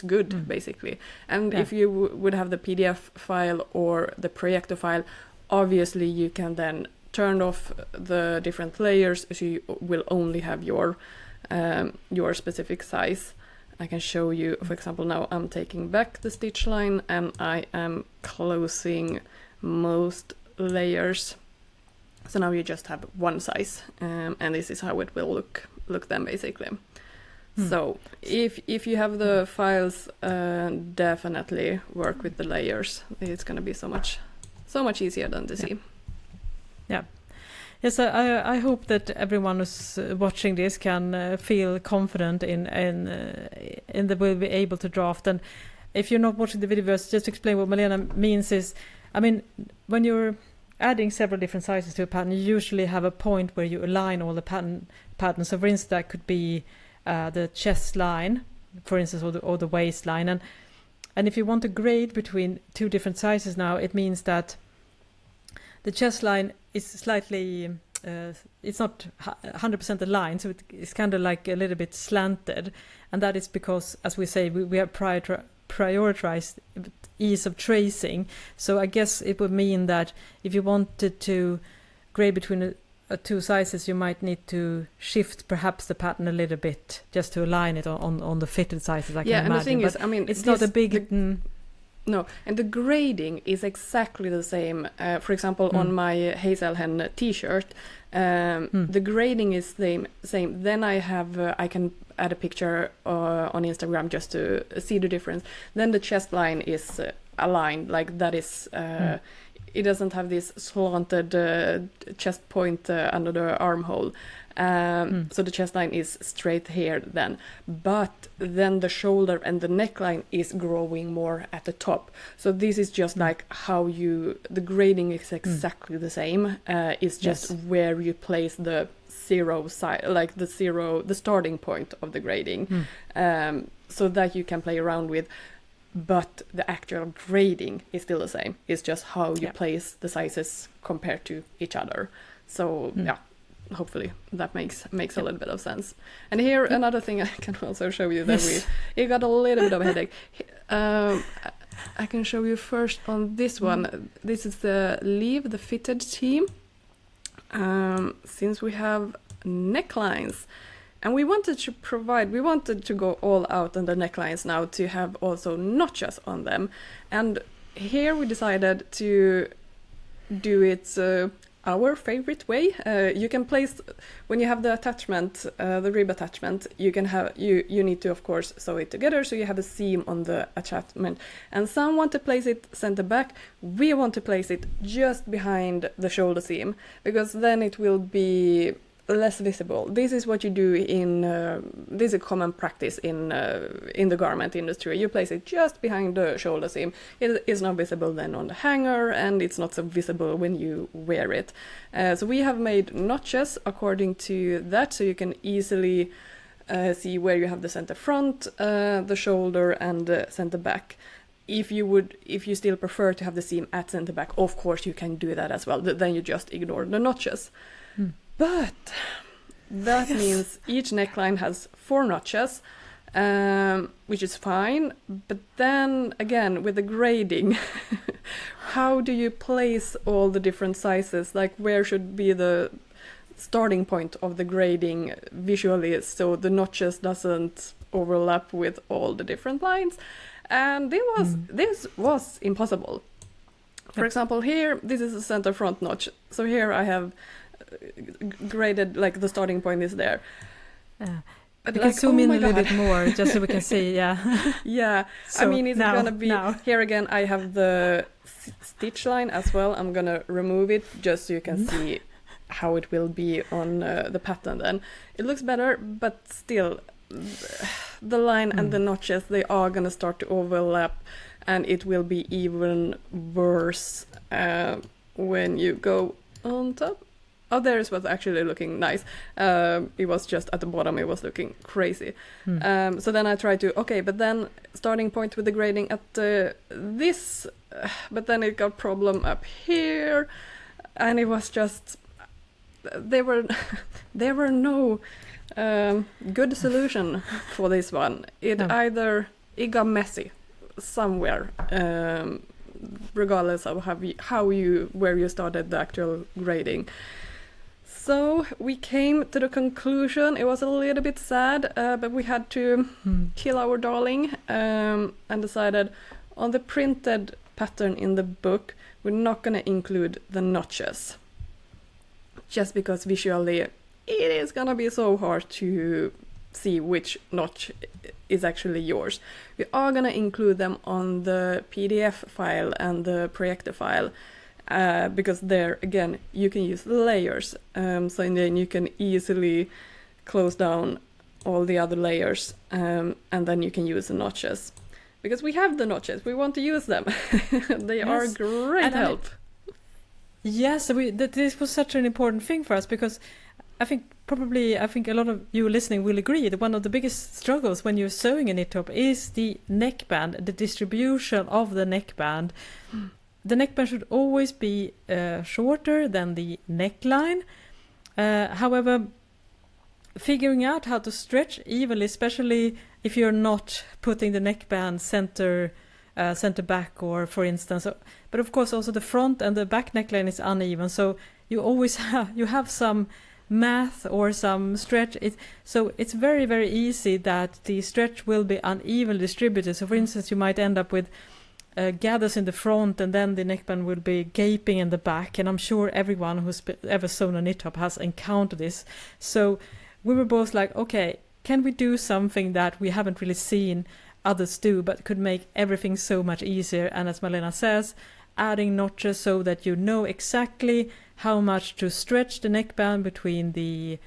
good, basically. And if you would have the PDF file or the projector file, obviously you can then turn off the different layers, so you will only have your specific size. I can show you, for example, now I'm taking back the stitch line and I am closing most layers. So now you just have one size, and this is how it will look then, basically. So if you have the files, definitely work with the layers. It's going to be so much easier than to see. Yeah. Yes, I hope that everyone who's watching this can feel confident in that we'll be able to draft. And if you're not watching the video, just to explain what Malena means is, I mean, when you're adding several different sizes to a pattern, you usually have a point where you align all the patterns. So for instance, that could be the chest line, for instance, or the waistline, and if you want to grade between two different sizes now, it means that the chest line is slightly it's not 100% aligned, so it's kind of like a little bit slanted, and that is because, as we say, we have prioritized ease of tracing. So I guess it would mean that if you wanted to grade between two sizes, you might need to shift perhaps the pattern a little bit just to align it on the fitted sizes. I can imagine. And the thing is, I mean, it's not a big. No, and the grading is exactly the same. For example, on my Hazelhen T-shirt, the grading is same. Then I can add a picture on Instagram just to see the difference. Then the chest line is aligned, like that is it doesn't have this slanted chest point under the armhole. So the chest line is straight here then, but then the shoulder and the neckline is growing more at the top. So this is just like how the grading is exactly the same. It's just where you place the zero side, like the starting point of the grading, so that you can play around with. But the actual grading is still the same. It's just how you place the sizes compared to each other. So hopefully that makes a little bit of sense. And here another thing I can also show you that we got a little bit of a headache. I can show you first on this one. This is the Leave the Fitted team. Since we have necklines, and we wanted to go all out on the necklines now to have also notches on them. And here we decided to do it our favorite way. You can place, when you have the attachment, the rib attachment, you need to of course sew it together so you have a seam on the attachment. And some want to place it center back. We want to place it just behind the shoulder seam, because then it will be less visible. This is what you do this is a common practice in the garment industry. You place it just behind the shoulder seam. It is not visible then on the hanger, and it's not so visible when you wear it. So we have made notches according to that, so you can easily see where you have the center front, the shoulder, and the center back. If you still prefer to have the seam at center back, of course you can do that as well. Then you just ignore the notches. But that means each neckline has 4 notches, which is fine. But then again, with the grading, how do you place all the different sizes? Like, where should be the starting point of the grading visually so the notches doesn't overlap with all the different lines? And this was impossible. For example, here, this is a center front notch. So here I have graded, like the starting point is there. But you can zoom in a little bit more just so we can see. Yeah. So I mean, it's gonna be here again. I have the stitch line as well. I'm gonna remove it just so you can see how it will be on the pattern. Then it looks better, but still the line and the notches, they are gonna start to overlap, and it will be even worse when you go on top. Oh, there's what's actually looking nice. It was just at the bottom, it was looking crazy. So then I tried to, but then starting point with the grading at this, but then it got problem up here, and it was just, there were no good solution for this one. It got messy somewhere, regardless of where you started the actual grading. So we came to the conclusion, it was a little bit sad, but we had to kill our darling, and decided on the printed pattern in the book, we're not going to include the notches. Just because visually it is going to be so hard to see which notch is actually yours. We are going to include them on the PDF file and the projector file. Because there, again, you can use layers, so then you can easily close down all the other layers, and then you can use the notches. Because we have the notches, we want to use them. They are great help. Yes, this was such an important thing for us, because I think a lot of you listening will agree that one of the biggest struggles when you're sewing a knit top is the neckband, the distribution of the neckband. The neckband should always be shorter than the neckline. However, figuring out how to stretch evenly, especially if you're not putting the neckband center back, or for instance, but of course also the front and the back neckline is uneven, so you always have some math or some stretch. So it's very, very easy that the stretch will be unevenly distributed. So for instance, you might end up with gathers in the front, and then the neckband will be gaping in the back, and I'm sure everyone who's ever sewn a knit top has encountered this. So we were both like, okay, can we do something that we haven't really seen others do, but could make everything so much easier? And as Malena says, adding notches so that you know exactly how much to stretch the neckband between the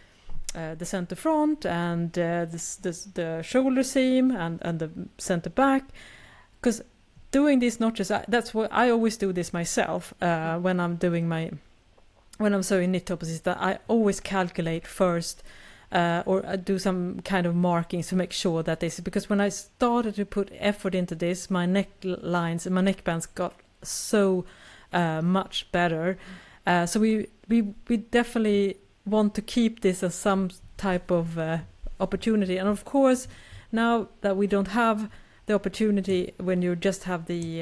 center front and the shoulder seam and the center back. Because doing these notches, that's what I always do this myself when I'm sewing knit tops, is that I always calculate first or do some kind of markings to make sure that this, because when I started to put effort into this, my necklines and my neckbands got so much better. So we definitely want to keep this as some type of opportunity. And of course, now that we don't have the opportunity when you just have the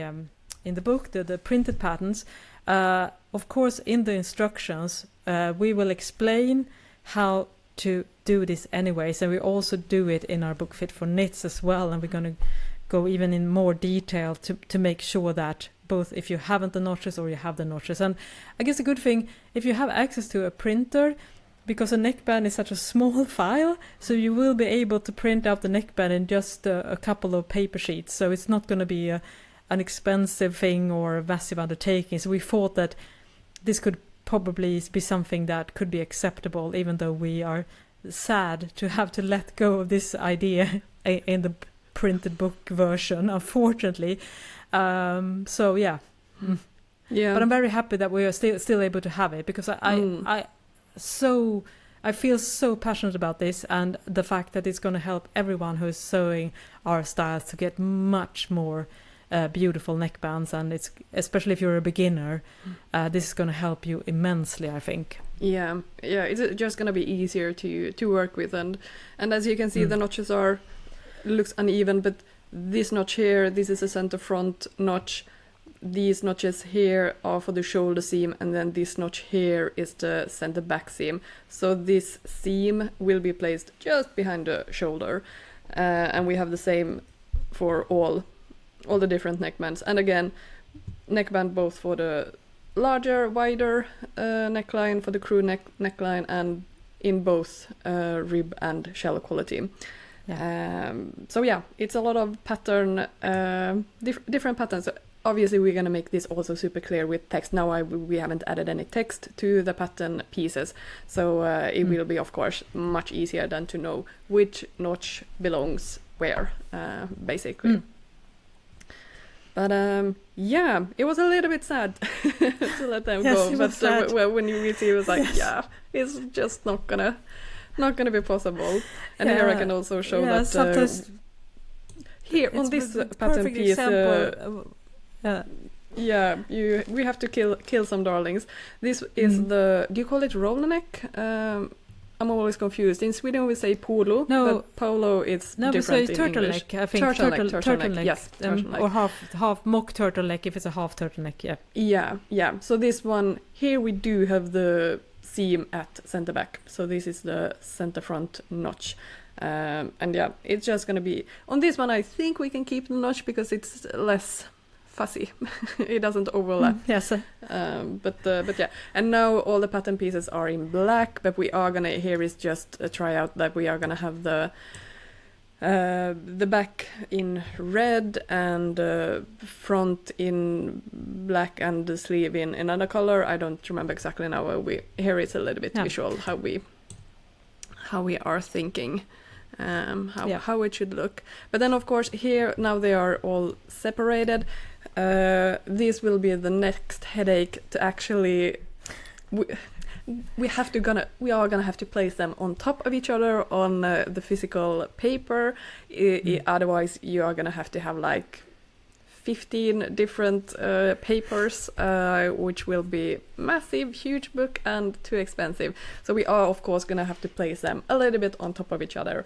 in the book the printed patterns, of course in the instructions we will explain how to do this anyways, and we also do it in our book Fit for Knits as well, and we're going to go even in more detail to make sure that both if you haven't the notches or you have the notches. And I guess a good thing if you have access to a printer, because a neckband is such a small file, so you will be able to print out the neckband in just a couple of paper sheets, so it's not going to be an expensive thing or a massive undertaking. So we thought that this could probably be something that could be acceptable, even though we are sad to have to let go of this idea in the printed book version, unfortunately. So yeah. But I'm very happy that we are still able to have it, because I feel so passionate about this, and the fact that it's going to help everyone who is sewing our styles to get much more beautiful neckbands, and it's especially if you're a beginner, this is going to help you immensely, I think. Yeah, it's just going to be easier to work with, and as you can see, the notches looks uneven, but this notch here, this is a center front notch. These notches here are for the shoulder seam, and then this notch here is the center back seam. So this seam will be placed just behind the shoulder, and we have the same for all the different neckbands. And again, neckband both for the larger, wider neckline, for the crew neckline, and in both rib and shell quality. Yeah. So yeah, it's a lot of pattern, different patterns. So obviously, we're going to make this also super clear with text. Now we haven't added any text to the pattern pieces, so it will be, of course, much easier than to know which notch belongs where, basically. But yeah, it was a little bit sad to let them go. But when you see, it was like, yeah, it's just not gonna be possible. And here I can also show that here on this pattern piece. We have to kill some darlings. This is do you call it roller neck? I'm always confused. In Sweden we say polo, but polo is different we say in English. Turtleneck, I think. Turtleneck. Yes, turtleneck. Or half mock turtleneck if it's a half turtleneck, Yeah. So this one, here we do have the seam at center back. So this is the center front notch. And yeah, it's just going to be... On this one I think we can keep the notch because it's less fussy. It doesn't overlap. Yes. But yeah, and now all the pattern pieces are in black, but we are gonna, here is just a tryout that we are gonna have the back in red and front in black and the sleeve in another color. I don't remember exactly now. Here it's a little bit visual how we are thinking. How it should look. But then of course here now they are all separated. This will be the next headache to actually we are gonna have to place them on top of each other on the physical paper. Otherwise you are gonna have to have like 15 different papers, which will be massive, huge book and too expensive. So we are of course gonna have to place them a little bit on top of each other,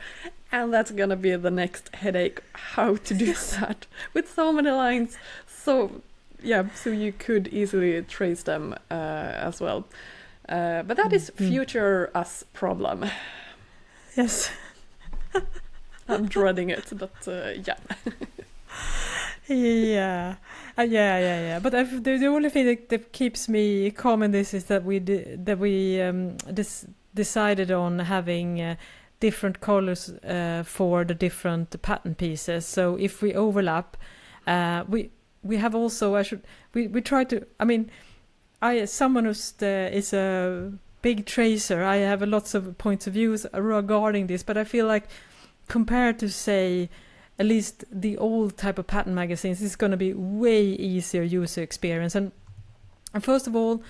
and that's gonna be the next headache, how to do that with so many lines. So yeah, so you could easily trace them as well, but that is future us problem. Yes. I'm dreading it, but yeah. Yeah. But the only thing that keeps me calm in this is that we decided on having different colors for the different pattern pieces. So if we overlap, we have also, we try to, I mean, as someone who's is a big tracer, I have lots of points of views regarding this, but I feel like compared to, say, at least the old type of pattern magazines, it's going to be way easier user experience. And first of all,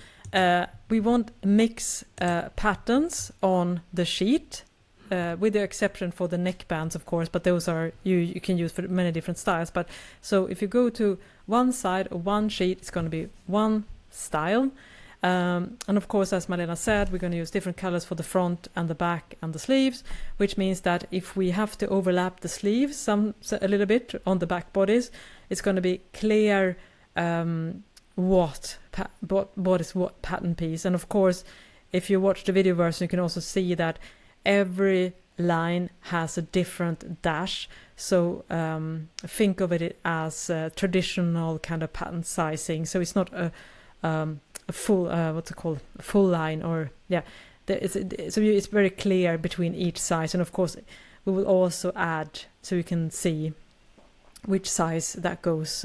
we won't mix patterns on the sheet, with the exception for the neckbands, of course, but those are you can use for many different styles. But so if you go to one side or one sheet, it's going to be one style. And of course, as Malena said, we're going to use different colors for the front and the back and the sleeves, which means that if we have to overlap the sleeves a little bit on the back bodies, it's going to be clear what is what pattern piece. And of course, if you watch the video version, you can also see that every line has a different dash. So think of it as a traditional kind of pattern sizing. So it's not a full what's it called, full line, or so it's very clear between each size. And of course, we will also add so you can see which size that goes,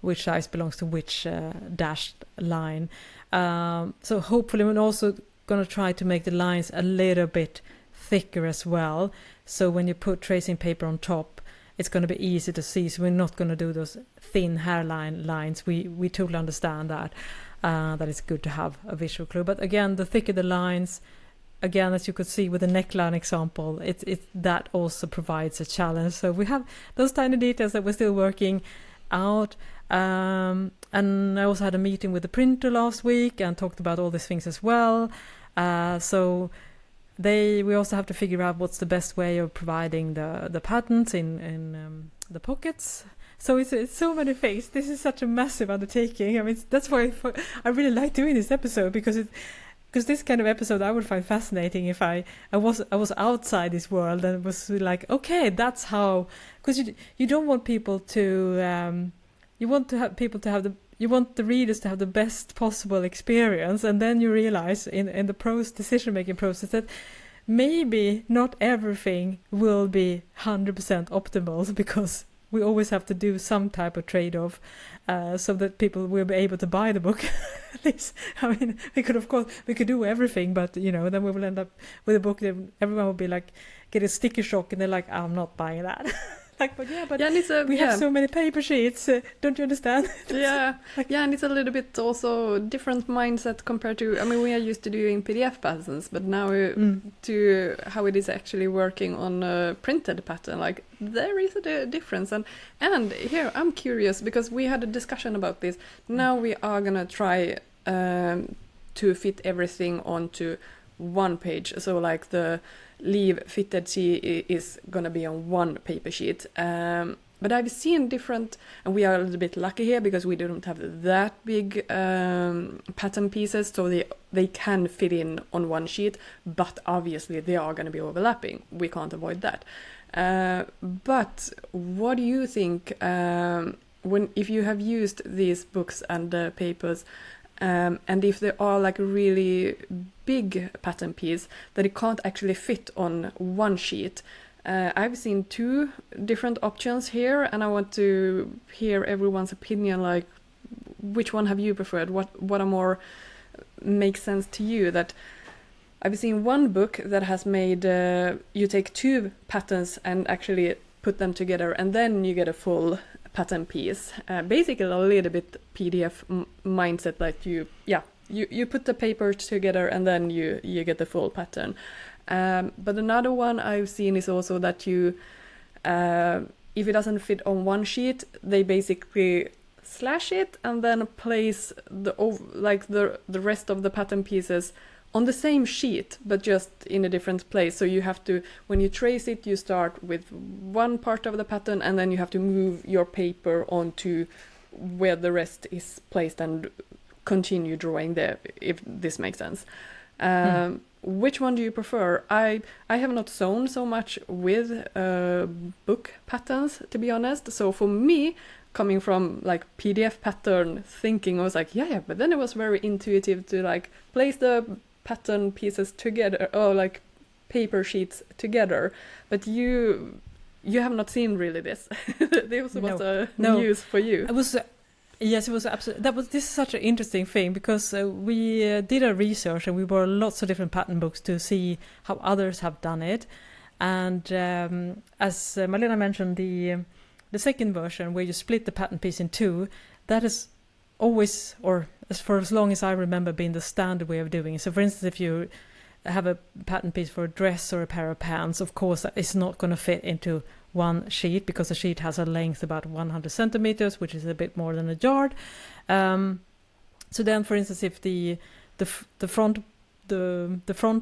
which size belongs to which dashed line. So hopefully we're also going to try to make the lines a little bit thicker as well. So when you put tracing paper on top, it's going to be easy to see. So we're not going to do those thin hairline lines. We totally understand that. That it's good to have a visual clue. But again, the thicker the lines, again, as you could see with the neckline example, it that also provides a challenge. So we have those tiny details that we're still working out. And I also had a meeting with the printer last week and talked about all these things as well. So we also have to figure out what's the best way of providing the patterns in the pockets. So it's so many things. This is such a massive undertaking. I mean, that's why I really like doing this episode, because this kind of episode I would find fascinating if I was outside this world and was like, okay, that's how. Because you don't want people to you want the readers to have the best possible experience, and then you realize in the decision making process that maybe not everything will be 100% optimal, because we always have to do some type of trade-off so that people will be able to buy the book. At least, I mean, we could do everything, but then we will end up with a book that everyone will be like, get a sticker shock, and they're like, I'm not buying that. And we have so many paper sheets. Don't you understand? Yeah, and it's a little bit also different mindset compared to. I mean, we are used to doing PDF patterns, but now to how it is actually working on a printed pattern. Like there is a difference, and here I'm curious because we had a discussion about this. Now we are gonna try to fit everything onto one page. So like the leave fitted tea is gonna be on one paper sheet, but I've seen different, and we are a little bit lucky here because we don't have that big pattern pieces, so they can fit in on one sheet, but obviously they are going to be overlapping. We can't avoid that. But what do you think if you have used these books and papers, and if they are like a really big pattern piece that it can't actually fit on one sheet? I've seen two different options here, and I want to hear everyone's opinion. Like, which one have you preferred? What are more makes sense to you? That I've seen one book that has made you take two patterns and actually put them together, and then you get a full pattern piece. Basically a little bit PDF mindset, like you put the papers together and then you get the full pattern. But another one I've seen is also that you if it doesn't fit on one sheet, they basically slash it and then place the rest of the pattern pieces on the same sheet, but just in a different place. So you have to, when you trace it, you start with one part of the pattern and then you have to move your paper onto where the rest is placed and continue drawing there, if this makes sense. Which one do you prefer? I have not sewn so much with book patterns, to be honest. So for me, coming from like PDF pattern thinking, I was like, but then it was very intuitive to like place the pattern pieces together, or like paper sheets together. But you have not seen really this. This was a news for you. Yes, it was absolutely. This is such an interesting thing because we did a research and we bought lots of different pattern books to see how others have done it. And as Malena mentioned, the second version where you split the pattern piece in two, that is always, or as long as I remember, been the standard way of doing it. So, for instance, if you have a pattern piece for a dress or a pair of pants, of course, it's not going to fit into one sheet because the sheet has a length about 100 centimeters, which is a bit more than a yard. So then, for instance, if the front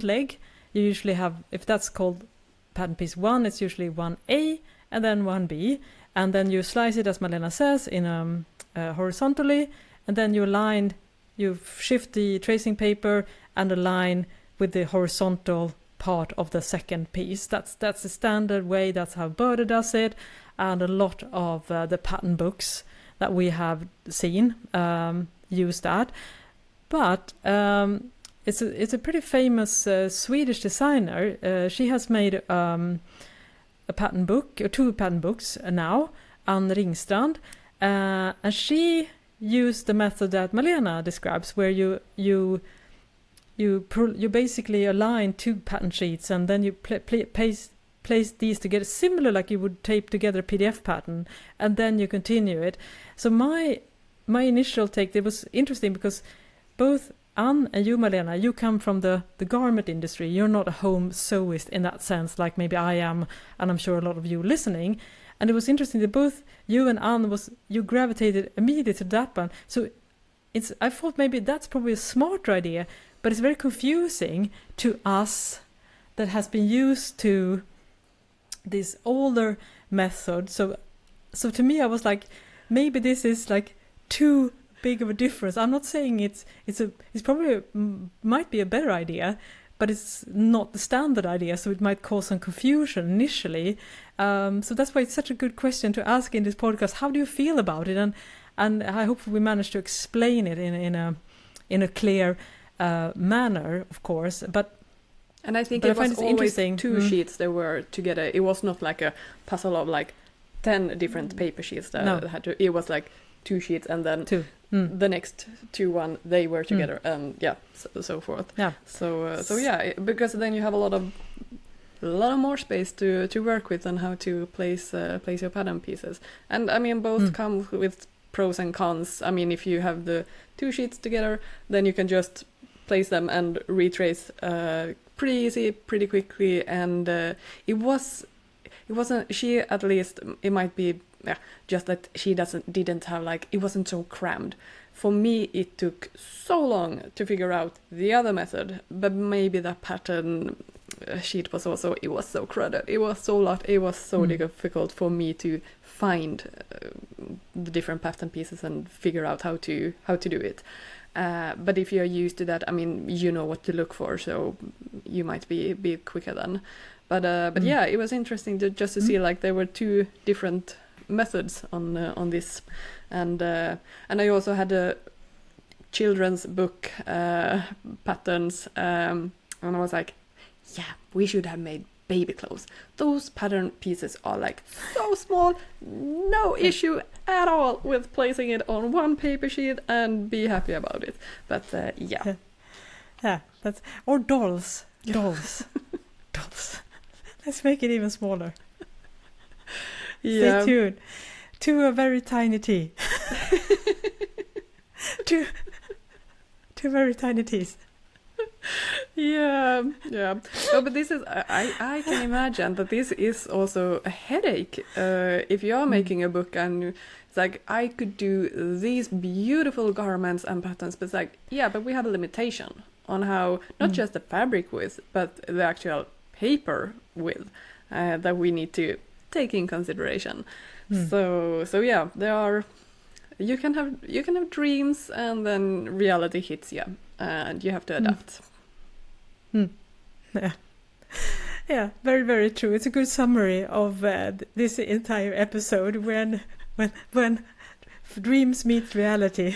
leg, you usually have, if that's called pattern piece 1, it's usually 1A and then 1B, and then you slice it, as Malena says, in horizontally, and then you shift the tracing paper and align with the horizontal part of the second piece. That's the standard way. That's how Bode does it, and a lot of the pattern books that we have seen use that. But it's a pretty famous Swedish designer. She has made a pattern book, or two pattern books now, Ann Ringstrand, and she used the method that Malena describes, where you basically align two pattern sheets and then you place these together, similar like you would tape together a PDF pattern, and then you continue it. So my initial take, it was interesting because both Ann and you, Malena, you come from the garment industry. You're not a home sewist in that sense, like maybe I am, and I'm sure a lot of you listening. And it was interesting that both you and Ann you gravitated immediately to that one. So I thought maybe that's probably a smarter idea, but it's very confusing to us that has been used to this older method. So to me, I was like, maybe this is like too big of a difference. I'm not saying it's probably might be a better idea, but it's not the standard idea, so it might cause some confusion initially. So that's why it's such a good question to ask in this podcast. How do you feel about it? And I hope we managed to explain it in a clear manner, of course. And I think it was always two sheets that were together. It was not like a puzzle of like 10 different paper sheets that had to. It was like two sheets and then the next one they were together and so forth. Yeah. So yeah, because then you have a lot more space to work with and how to place your pattern pieces. And I mean both come with pros and cons. I mean, if you have the two sheets together, then you can just place them and retrace pretty easy, pretty quickly. And it wasn't, she at least, it might be just that she didn't have like, it wasn't so crammed. For me, it took so long to figure out the other method, but maybe the pattern sheet was also, it was so crowded, it was so lot, it was so difficult for me to find the different pattern pieces and figure out how to do it. But if you're used to that, I mean, you know what to look for, so you might be quicker then. But yeah, it was interesting to see like there were two different methods on this, and I also had a children's book patterns, and I was like, yeah, we should have made baby clothes. Those pattern pieces are like so small, no issue at all with placing it on one paper sheet and be happy about it. But yeah, that's, or dolls. Let's make it even smaller. Yeah. Stay tuned to a very tiny tea. two very tiny teas. Yeah. No, but this is, I can imagine that this is also a headache if you are making a book and it's like, I could do these beautiful garments and patterns, but it's like, yeah, but we have a limitation on how, not just the fabric width, but the actual paper width that we need to take in consideration. So yeah, there are, you can have dreams and then reality hits you and you have to adapt. Yeah, very, very true. It's a good summary of this entire episode when dreams meet reality.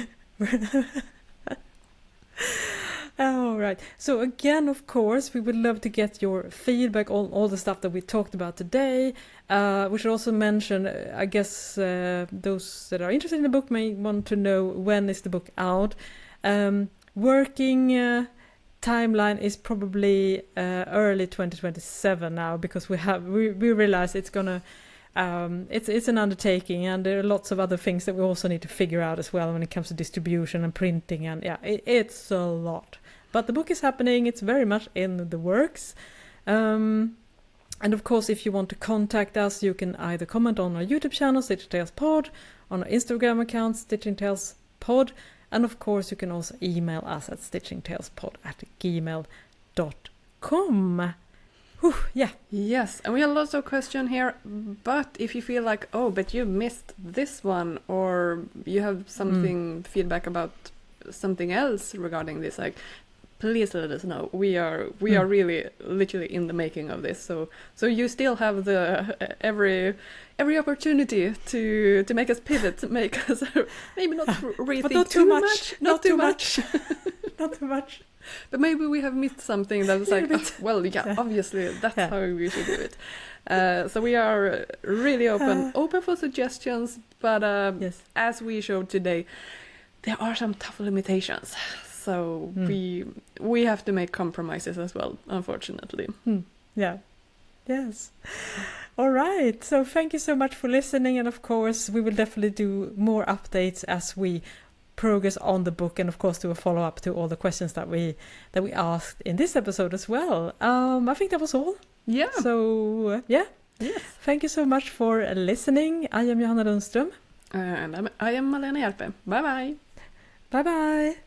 All right. So again, of course, we would love to get your feedback on all the stuff that we talked about today. We should also mention, I guess, those that are interested in the book may want to know when is the book out. Working timeline is probably early 2027 now, because we realize it's gonna it's an undertaking, and there are lots of other things that we also need to figure out as well when it comes to distribution and printing, and it's a lot. But the book is happening, it's very much in the works. And of course, if you want to contact us, you can either comment on our YouTube channel, Stitching Tales Pod, on our Instagram account, Stitching Tales Pod, and of course you can also email us at stitchingtalespod@gmail.com. Whew, yeah. Yes, and we have lots of questions here, but if you feel like, oh, but you missed this one, or you have something feedback about something else regarding this, like, please let us know. We are really literally in the making of this, so you still have the every opportunity to make us pivot, to make us maybe not rethink but not too much, not too much. Not too much. But maybe we have missed something that was like, obviously that's how we should do it. So we are really open for suggestions, but yes. As we showed today, there are some tough limitations. So we have to make compromises as well, unfortunately. Yeah. Yes. All right. So thank you so much for listening, and of course we will definitely do more updates as we progress on the book, and of course do a follow-up to all the questions that we asked in this episode as well. I think that was all. Yeah. So Yes. Thank you so much for listening. I am Johanna Lundström. And I am Malena Hjerpe. Bye bye. Bye bye.